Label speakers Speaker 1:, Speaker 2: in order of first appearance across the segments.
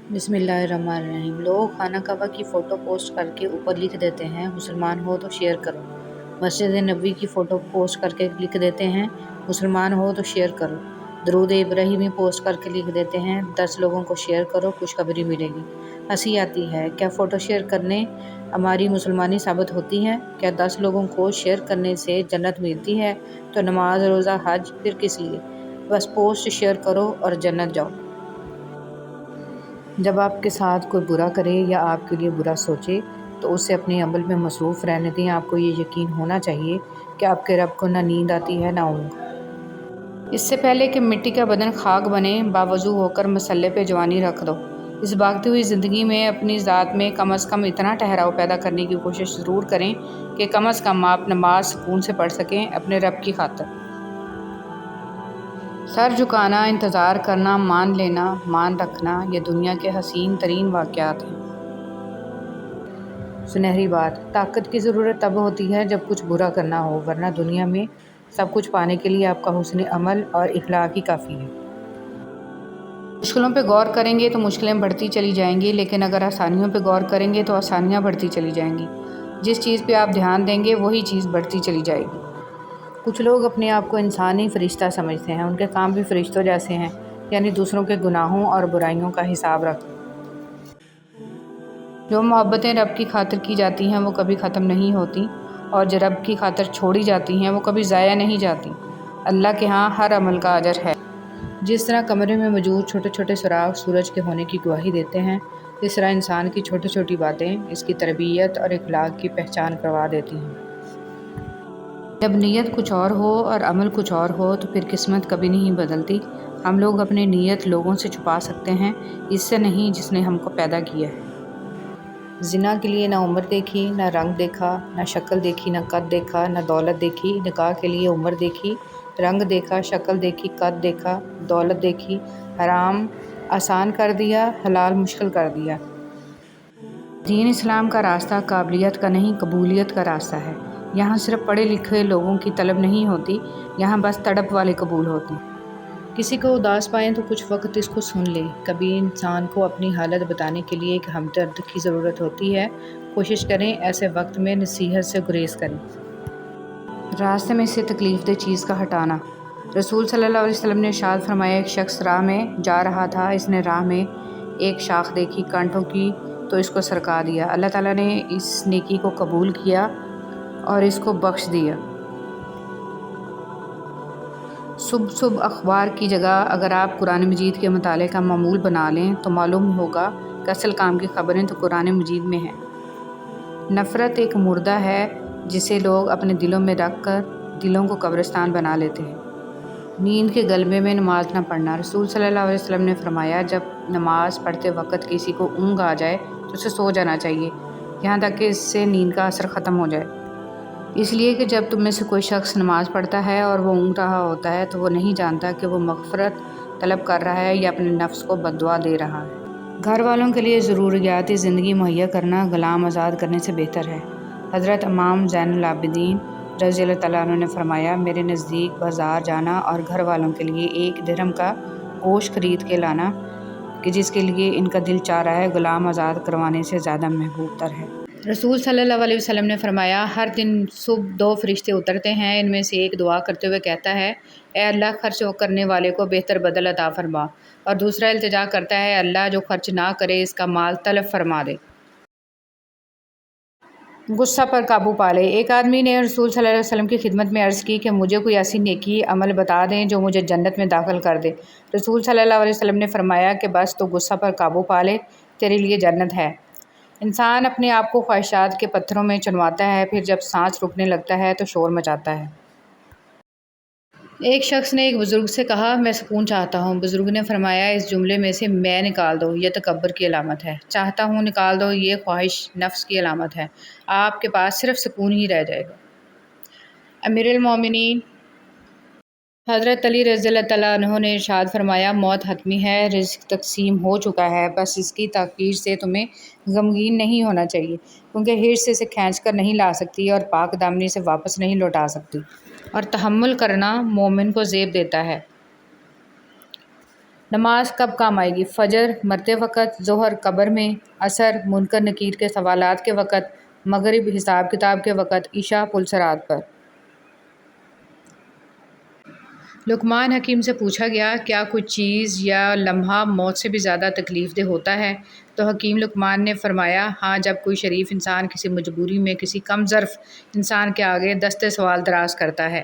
Speaker 1: بسم اللہ الرحمن الرحیم۔ لوگ خانہ کعبہ کی فوٹو پوسٹ کر کے اوپر لکھ دیتے ہیں مسلمان ہو تو شیئر کرو۔ مسجد نبوی کی فوٹو پوسٹ کر کے لکھ دیتے ہیں مسلمان ہو تو شیئر کرو۔ درود ابراہیمی پوسٹ کر کے لکھ دیتے ہیں 10 لوگوں کو شیئر کرو خوشخبری ملے گی۔ ہنسی آتی ہے، کیا فوٹو شیئر کرنے ہماری مسلمانی ثابت ہوتی ہے؟ کیا 10 لوگوں کو شیئر کرنے سے جنت ملتی ہے؟ تو نماز، روزہ، حج پھر کس لیے؟ بس پوسٹ شیئر کرو اور جنت جاؤ۔ جب آپ کے ساتھ کوئی برا کرے یا آپ کے لیے برا سوچے تو اسے اپنے عمل میں مصروف رہنے دیں۔ آپ کو یہ یقین ہونا چاہیے کہ آپ کے رب کو نہ نیند آتی ہے نہ اونگ۔ اس سے پہلے کہ مٹی کا بدن خاک بنے، باوضو ہو کر مسلح پہ جوانی رکھ دو۔ اس بھاگتی ہوئی زندگی میں اپنی ذات میں کم از کم اتنا ٹھہراؤ پیدا کرنے کی کوشش ضرور کریں کہ کم از کم آپ نماز سکون سے پڑھ سکیں اپنے رب کی خاطر۔ سر جھکانا، انتظار کرنا، مان لینا، مان رکھنا، یہ دنیا کے حسین ترین واقعات ہیں۔ سنہری بات: طاقت کی ضرورت تب ہوتی ہے جب کچھ برا کرنا ہو، ورنہ دنیا میں سب کچھ پانے کے لیے آپ کا حسن عمل اور اخلاق ہی کافی ہے۔ مشکلوں پہ غور کریں گے تو مشکلیں بڑھتی چلی جائیں گی، لیکن اگر آسانیوں پہ غور کریں گے تو آسانیاں بڑھتی چلی جائیں گی۔ جس چیز پہ آپ دھیان دیں گے وہی چیز بڑھتی چلی جائے گی۔ کچھ لوگ اپنے آپ کو انسانی فرشتہ سمجھتے ہیں، ان کے کام بھی فرشتوں جیسے ہیں، یعنی دوسروں کے گناہوں اور برائیوں کا حساب رکھنا۔ جو محبتیں رب کی خاطر کی جاتی ہیں وہ کبھی ختم نہیں ہوتی، اور جو رب کی خاطر چھوڑی جاتی ہیں وہ کبھی ضائع نہیں جاتی۔ اللہ کے ہاں ہر عمل کا اجر ہے۔ جس طرح کمرے میں موجود چھوٹے چھوٹے سراغ سورج کے ہونے کی گواہی دیتے ہیں، اس طرح انسان کی چھوٹی چھوٹی باتیں اس کی تربیت اور اخلاق کی پہچان کروا دیتی ہیں۔ جب نیت کچھ اور ہو اور عمل کچھ اور ہو تو پھر قسمت کبھی نہیں بدلتی۔ ہم لوگ اپنی نیت لوگوں سے چھپا سکتے ہیں، اس سے نہیں جس نے ہم کو پیدا کیا ہے۔ زنا کے لیے نہ عمر دیکھی، نہ رنگ دیکھا، نہ شکل دیکھی، نہ قد دیکھا، نہ دولت دیکھی۔ نکاح کے لیے عمر دیکھی، رنگ دیکھا، شکل دیکھی، قد دیکھا، دولت دیکھی۔ حرام آسان کر دیا، حلال مشکل کر دیا۔ دین اسلام کا راستہ قابلیت کا نہیں، قبولیت کا راستہ ہے۔ یہاں صرف پڑھے لکھے لوگوں کی طلب نہیں ہوتی، یہاں بس تڑپ والے قبول ہوتے ہیں۔ کسی کو اداس پائیں تو کچھ وقت اس کو سن لیں۔ کبھی انسان کو اپنی حالت بتانے کے لیے ایک ہمدرد کی ضرورت ہوتی ہے، کوشش کریں ایسے وقت میں نصیحت سے گریز کریں۔ راستے میں سے تکلیف دہ چیز کا ہٹانا: رسول صلی اللہ علیہ وسلم نے ارشاد فرمایا، ایک شخص راہ میں جا رہا تھا، اس نے راہ میں ایک شاخ دیکھی، کانٹوں کی، تو اس کو سرکا دیا۔ اللہ تعالیٰ نے اس نیکی کو قبول کیا اور اس کو بخش دیا۔ صبح صبح اخبار کی جگہ اگر آپ قرآن مجید کے مطالعے کا معمول بنا لیں تو معلوم ہوگا کہ اصل کام کی خبریں تو قرآن مجید میں ہیں۔ نفرت ایک مردہ ہے جسے لوگ اپنے دلوں میں رکھ کر دلوں کو قبرستان بنا لیتے ہیں۔ نیند کے غلبے میں نماز نہ پڑھنا: رسول صلی اللہ علیہ وسلم نے فرمایا، جب نماز پڑھتے وقت کسی کو اونگ آ جائے تو اسے سو جانا چاہیے، یہاں تک کہ اس سے نیند کا اثر ختم ہو جائے۔ اس لیے کہ جب تم میں سے کوئی شخص نماز پڑھتا ہے اور وہ اونگ رہا ہوتا ہے تو وہ نہیں جانتا کہ وہ مغفرت طلب کر رہا ہے یا اپنے نفس کو بددعا دے رہا ہے۔ گھر والوں کے لیے ضروریات زندگی مہیا کرنا غلام آزاد کرنے سے بہتر ہے۔ حضرت امام زین العابدین رضی اللہ تعالیٰ عنہ نے فرمایا، میرے نزدیک بازار جانا اور گھر والوں کے لیے 1 درہم کا گوشت خرید کے لانا کہ جس کے لیے ان کا دل چاہ رہا ہے، غلام آزاد کروانے سے زیادہ محبوب تر ہے۔ رسول صلی اللہ علیہ وسلم نے فرمایا، ہر دن صبح 2 فرشتے اترتے ہیں، ان میں سے ایک دعا کرتے ہوئے کہتا ہے، اے اللہ خرچ کرنے والے کو بہتر بدل عطا فرما، اور دوسرا التجا کرتا ہے، اللہ جو خرچ نہ کرے اس کا مال تلف فرما دے۔ غصہ پر قابو پا لے: ایک آدمی نے رسول صلی اللہ علیہ وسلم کی خدمت میں عرض کی کہ مجھے کوئی ایسی نیکی عمل بتا دیں جو مجھے جنت میں داخل کر دے۔ رسول صلی اللہ علیہ وسلم نے فرمایا کہ بس تو غصہ پر قابو پا لے، تیرے لیے جنت ہے۔ انسان اپنے آپ کو خواہشات کے پتھروں میں چنواتا ہے، پھر جب سانس رکنے لگتا ہے تو شور مچاتا ہے۔ ایک شخص نے ایک بزرگ سے کہا، میں سکون چاہتا ہوں۔ بزرگ نے فرمایا، اس جملے میں سے میں نکال دو، یہ تکبر کی علامت ہے۔ چاہتا ہوں نکال دو، یہ خواہش نفس کی علامت ہے۔ آپ کے پاس صرف سکون ہی رہ جائے گا۔ امیر المومنین حضرت علی رضی اللہ تعالیٰ عنہ نے ارشاد فرمایا، موت حتمی ہے، رزق تقسیم ہو چکا ہے، بس اس کی تاخیر سے تمہیں غمگین نہیں ہونا چاہیے، کیونکہ حرص اسے کھینچ کر نہیں لا سکتی اور پاک دامنی سے واپس نہیں لوٹا سکتی، اور تحمل کرنا مومن کو زیب دیتا ہے۔ نماز کب کام آئے گی؟ فجر مرتے وقت، ظہر قبر میں، عصر منکر نکیر کے سوالات کے وقت، مغرب حساب کتاب کے وقت، عشاء پل صراط پر۔ لقمان حکیم سے پوچھا گیا کیا کوئی چیز یا لمحہ موت سے بھی زیادہ تکلیف دہ ہوتا ہے؟ تو حکیم لقمان نے فرمایا ہاں، جب کوئی شریف انسان کسی مجبوری میں کسی کم ظرف انسان کے آگے دست سوال دراز کرتا ہے۔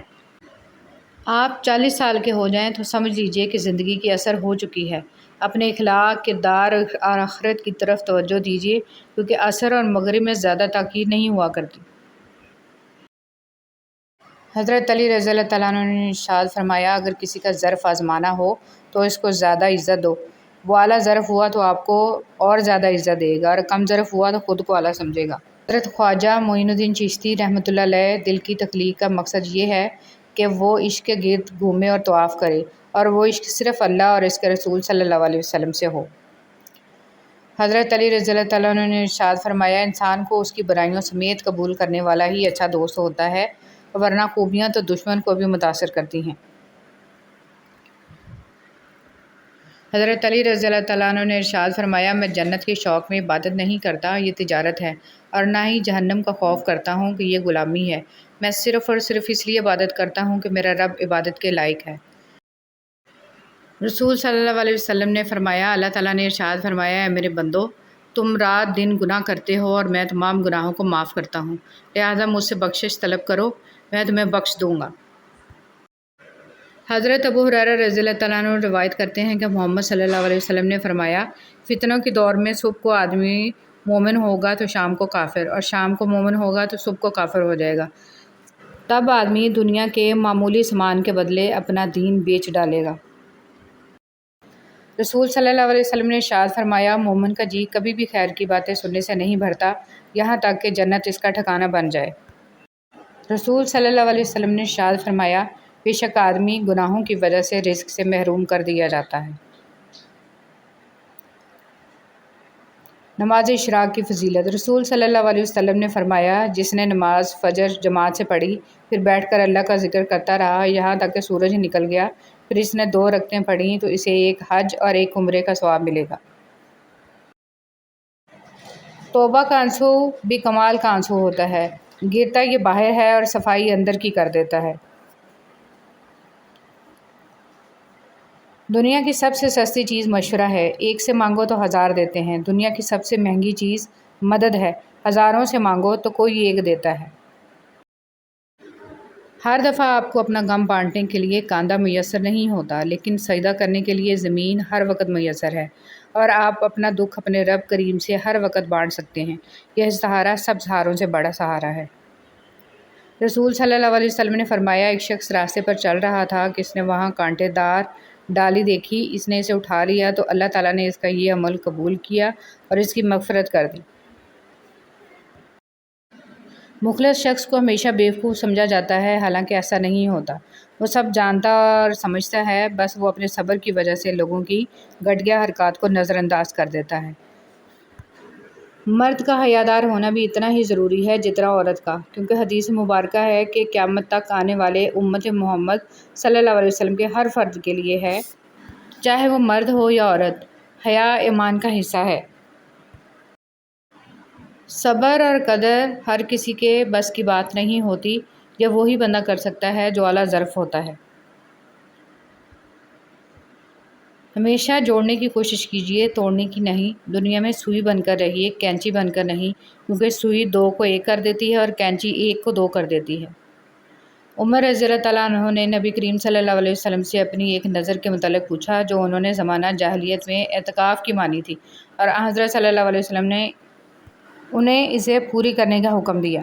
Speaker 1: آپ 40 سال کے ہو جائیں تو سمجھ لیجئے کہ زندگی کی اثر ہو چکی ہے۔ اپنے اخلاق، کردار اور آخرت کی طرف توجہ دیجئے، کیونکہ عصر اور مغرب میں زیادہ تاخیر نہیں ہوا کرتی۔ حضرت علی رضی اللہ تعالیٰ عنہ نے ارشاد فرمایا اگر کسی کا ظرف آزمانا ہو تو اس کو زیادہ عزت دو۔ وہ اعلیٰ ظرف ہوا تو آپ کو اور زیادہ عزت دے گا، اور کم ظرف ہوا تو خود کو اعلیٰ سمجھے گا۔ حضرت خواجہ معین الدین چشتی رحمۃ اللہ علیہ دل کی تخلیق کا مقصد یہ ہے کہ وہ عشق کے گرد گھومے اور طواف کرے، اور وہ عشق صرف اللہ اور اس کے رسول صلی اللہ علیہ وسلم سے ہو۔ حضرت علی رضی اللہ تعالیٰ عنہ نے ارشاد فرمایا انسان کو اس کی برائیوں سمیت قبول کرنے والا ہی اچھا دوست ہوتا ہے، ورنہ خوبیاں تو دشمن کو بھی متاثر کرتی ہیں۔ حضرت علی رضی اللہ تعالیٰ عنہ نے ارشاد فرمایا میں جنت کے شوق میں عبادت نہیں کرتا، یہ تجارت ہے، اور نہ ہی جہنم کا خوف کرتا ہوں کہ یہ غلامی ہے۔ میں صرف اور صرف اس لیے عبادت کرتا ہوں کہ میرا رب عبادت کے لائق ہے۔ رسول صلی اللہ علیہ وسلم نے فرمایا اللہ تعالیٰ نے ارشاد فرمایا اے میرے بندو، تم رات دن گناہ کرتے ہو اور میں تمام گناہوں کو معاف کرتا ہوں، لہٰذا مجھ سے بخشش طلب کرو، میں تمہیں بخش دوں گا۔ حضرت ابو ہریرہ رضی اللہ تعالیٰ عنہ روایت کرتے ہیں کہ محمد صلی اللہ علیہ وسلم نے فرمایا فتنوں کے دور میں صبح کو آدمی مومن ہوگا تو شام کو کافر، اور شام کو مومن ہوگا تو صبح کو کافر ہو جائے گا۔ تب آدمی دنیا کے معمولی سامان کے بدلے اپنا دین بیچ ڈالے گا۔ رسول صلی اللہ علیہ وسلم نے ارشاد فرمایا مومن کا جی کبھی بھی خیر کی باتیں سننے سے نہیں بھرتا یہاں تک کہ جنت اس کا ٹھکانہ بن جائے۔ رسول صلی اللہ علیہ وسلم نے ارشاد فرمایا بے شک آدمی گناہوں کی وجہ سے رزق سے محروم کر دیا جاتا ہے۔ نماز اشراق کی فضیلت۔ رسول صلی اللہ علیہ وسلم نے فرمایا جس نے نماز فجر جماعت سے پڑھی، پھر بیٹھ کر اللہ کا ذکر کرتا رہا یہاں تک کہ سورج نکل گیا، پھر اس نے 2 رکعتیں پڑھیں تو اسے ایک حج اور ایک عمرے کا ثواب ملے گا۔ توبہ کا آنسو بھی کمال کا آنسو ہوتا ہے، گرتا یہ باہر ہے اور صفائی اندر کی کر دیتا ہے۔ دنیا کی سب سے سستی چیز مشورہ ہے، ایک سے مانگو تو 1000 دیتے ہیں۔ دنیا کی سب سے مہنگی چیز مدد ہے، ہزاروں سے مانگو تو کوئی ایک دیتا ہے۔ ہر دفعہ آپ کو اپنا غم بانٹنے کے لیے کاندھا میسر نہیں ہوتا، لیکن سجدہ کرنے کے لیے زمین ہر وقت میسر ہے، اور آپ اپنا دکھ اپنے رب کریم سے ہر وقت بانٹ سکتے ہیں۔ یہ سہارا سب سہاروں سے بڑا سہارا ہے۔ رسول صلی اللہ علیہ وسلم نے فرمایا ایک شخص راستے پر چل رہا تھا کہ اس نے وہاں کانٹے دار ڈالی دیکھی، اس نے اسے اٹھا لیا تو اللہ تعالیٰ نے اس کا یہ عمل قبول کیا اور اس کی مغفرت کر دی۔ مخلص شخص کو ہمیشہ بیوقوف سمجھا جاتا ہے، حالانکہ ایسا نہیں ہوتا، وہ سب جانتا اور سمجھتا ہے، بس وہ اپنے صبر کی وجہ سے لوگوں کی گھٹیا حرکات کو نظر انداز کر دیتا ہے۔ مرد کا حیادار ہونا بھی اتنا ہی ضروری ہے جتنا عورت کا، کیونکہ حدیث مبارکہ ہے کہ قیامت تک آنے والے امت محمد صلی اللہ علیہ وسلم کے ہر فرد کے لیے ہے، چاہے وہ مرد ہو یا عورت، حیا ایمان کا حصہ ہے۔ صبر اور قدر ہر کسی کے بس کی بات نہیں ہوتی، یہ وہی بندہ کر سکتا ہے جو اعلیٰ ظرف ہوتا ہے۔ ہمیشہ جوڑنے کی کوشش کیجیے، توڑنے کی نہیں۔ دنیا میں سوئی بن کر رہیے، کینچی بن کر نہیں، کیونکہ سوئی 2 کو 1 کر دیتی ہے اور کینچی 1 کو 2 کر دیتی ہے۔ عمر رضی اللہ تعالیٰ عنہ نے نبی کریم صلی اللہ علیہ وسلم سے اپنی ایک نظر کے متعلق پوچھا جو انہوں نے زمانہ جاہلیت میں اعتکاف کی مانی تھی، اور حضرت صلی اللہ علیہ وسلم نے انہیں اسے پوری کرنے کا حکم دیا۔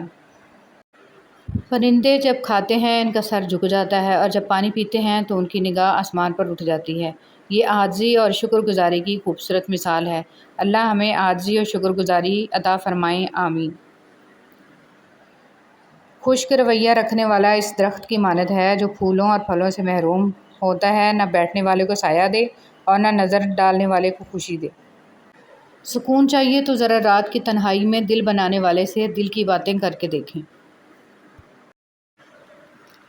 Speaker 1: پرندے جب کھاتے ہیں ان کا سر جھک جاتا ہے، اور جب پانی پیتے ہیں تو ان کی نگاہ آسمان پر اٹھ جاتی ہے۔ یہ عاجزی اور شکر گزاری کی خوبصورت مثال ہے۔ اللہ ہمیں عاجزی اور شکر گزاری عطا فرمائے، آمین۔ خشک رویہ رکھنے والا اس درخت کی مانند ہے جو پھولوں اور پھلوں سے محروم ہوتا ہے، نہ بیٹھنے والے کو سایہ دے اور نہ نظر ڈالنے والے کو خوشی دے۔ سکون چاہیے تو ذرا رات کی تنہائی میں دل بنانے والے سے دل کی باتیں کر کے دیکھیں۔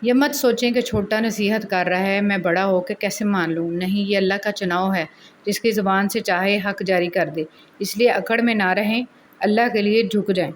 Speaker 1: یہ مت سوچیں کہ چھوٹا نصیحت کر رہا ہے، میں بڑا ہو کے کیسے مان لوں۔ نہیں، یہ اللہ کا چناؤ ہے، جس کی زبان سے چاہے حق جاری کر دے۔ اس لیے اکڑ میں نہ رہیں، اللہ کے لیے جھک جائیں۔